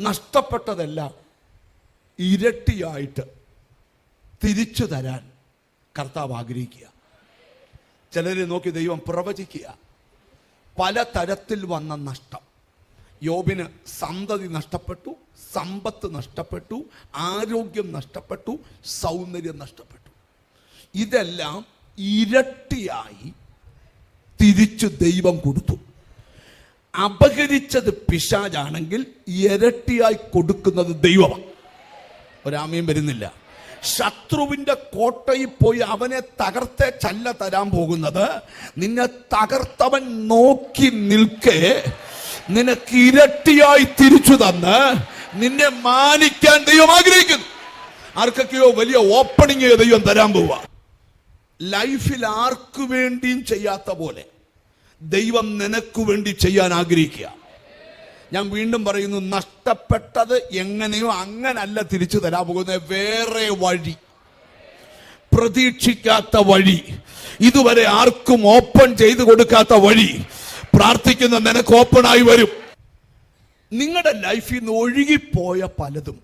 നഷ്ടപ്പെട്ടതെല്ലാം ഇരട്ടിയായിട്ട് തിരിച്ചു തരാൻ കർത്താവ് ആഗ്രഹിക്കുക. ചിലരെ നോക്കി ദൈവം പ്രവചിക്കുക. പലതരത്തിൽ വന്ന നഷ്ടം. യോബിന് സന്തതി നഷ്ടപ്പെട്ടു, സമ്പത്ത് നഷ്ടപ്പെട്ടു, ആരോഗ്യം നഷ്ടപ്പെട്ടു, സൗന്ദര്യം നഷ്ടപ്പെട്ടു. ഇതെല്ലാം ഇരട്ടിയായി തിരിച്ചു ദൈവം കൊടുത്തു. അപഹരിച്ചത് പിശാചാണെങ്കിൽ ഇരട്ടിയായി കൊടുക്കുന്നത് ദൈവമാണ്. ഒരാമയും വരുന്നില്ല. ശത്രുവിന്റെ കോട്ടയിൽ പോയി അവനെ തകർത്തേ ചല്ല തരാൻ പോകുന്നത്. നിന്നെ തകർത്തവൻ നോക്കി നിൽക്കെ നിനക്ക് ഇരട്ടിയായി തിരിച്ചു തന്ന് നിന്നെ മാനിക്കാൻ ദൈവം ആഗ്രഹിക്കുന്നു. ആർക്കൊക്കെയോ വലിയ ഓപ്പണിങ് ദൈവം തരാൻ പോവാ. ലൈഫിൽ ആർക്കു വേണ്ടിയും ചെയ്യാത്ത പോലെ ദൈവം നിനക്ക് വേണ്ടി ചെയ്യാൻ ആഗ്രഹിക്കുക. ഞാൻ വീണ്ടും പറയുന്നു, നഷ്ടപ്പെട്ടത് എങ്ങനെയോ അങ്ങനല്ല തിരിച്ചു തരാൻ പോകുന്നത്. വേറെ വഴി, പ്രതീക്ഷിക്കാത്ത വഴി, ഇതുവരെ ആർക്കും ഓപ്പൺ ചെയ്തു കൊടുക്കാത്ത വഴി പ്രാർത്ഥിക്കുന്ന നിനക്ക് ഓപ്പണായി വരും. നിങ്ങളുടെ ലൈഫിൽ നിന്ന് ഒഴുകിപ്പോയ പലതും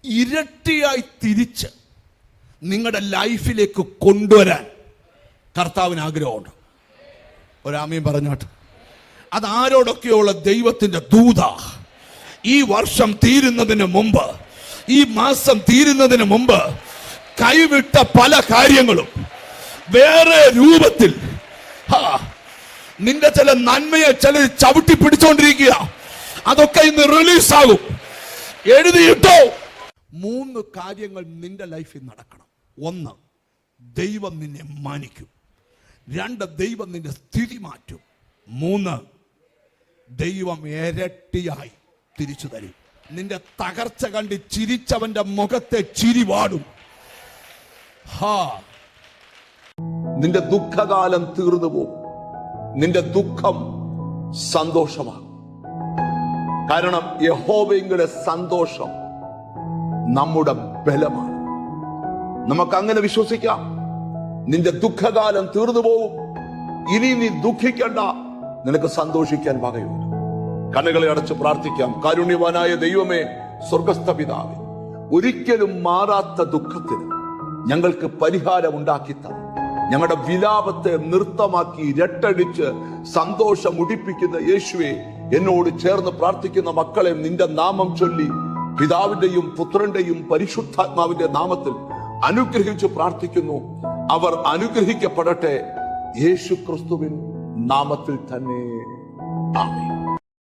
ഇരട്ടിയായി തിരിച്ച് നിങ്ങളുടെ ലൈഫിലേക്ക് കൊണ്ടുവരാൻ കർത്താവിന് ആഗ്രഹമുണ്ട്. ഒരാമയും പറഞ്ഞോട്ടെ. അതാരോടൊക്കെയുള്ള ദൈവത്തിന്റെ ദൂത ഈ വർഷം തീരുന്നതിന് മുമ്പ്, ഈ മാസം തീരുന്നതിന് മുമ്പ് കൈവിട്ട പല കാര്യങ്ങളും വേറെ രൂപത്തിൽ നിന്റെ ചില നന്മയെ ചിലർ ചവിട്ടി പിടിച്ചോണ്ടിരിക്കുക. അതൊക്കെ ഇന്ന് റിലീസാകും. എഴുതിയിട്ടോ. 3 കാര്യങ്ങൾ നിന്റെ ലൈഫിൽ നടക്കണം. 1, ദൈവം നിന്നെ മാനിക്കും. 2, ദൈവം നിന്റെ സ്ഥിതി മാറ്റും. 3, ദൈവം ഇരട്ടിയായി തിരിച്ചു തരും. നിന്റെ തകർച്ച കണ്ട് ചിരിച്ചവന്റെ മുഖത്തെ ചിരി വാടും. നിന്റെ ദുഃഖകാലം തീർന്നു പോകും. നിന്റെ ദുഃഖം സന്തോഷമാകും. കാരണം യഹോവയുടെ സന്തോഷം നമ്മുടെ ബലമാണ്. നമുക്ക് അങ്ങനെ വിശ്വസിക്കാം. നിന്റെ ദുഃഖകാലം തീർന്നു പോകും. ഇനി നീ ദുഃഖിക്കണ്ട, നിനക്ക് സന്തോഷിക്കാൻ വകയുണ്ട്. കണ്ണുകളെ അടച്ച് പ്രാർത്ഥിക്കാം. കാരുണ്യവാനായ ദൈവമേ, സ്വർഗസ്ഥ പിതാവേ, ഒരിക്കലും മാറാത്ത ദുഃഖത്തിന് ഞങ്ങൾക്ക് പരിഹാരം ഉണ്ടാക്കി തന്നു. ഞങ്ങളുടെ വിലാപത്തെ നൃത്തമാക്കി രട്ടടിച്ച് സന്തോഷം ഉടിപ്പിക്കുന്ന യേശുവേ, എന്നോട് ചേർന്ന് പ്രാർത്ഥിക്കുന്ന മക്കളെ നിന്റെ നാമം ചൊല്ലി പിതാവിന്റെയും പുത്രന്റെയും പരിശുദ്ധാത്മാവിന്റെ നാമത്തിൽ അനുഗ്രഹിച്ച് പ്രാർത്ഥിക്കുന്നു. അവർ അനുഗ്രഹിക്കപ്പെടട്ടെ യേശു ക്രിസ്തുവിൻ നാമത്തിൽ തന്നെ. ആമേൻ.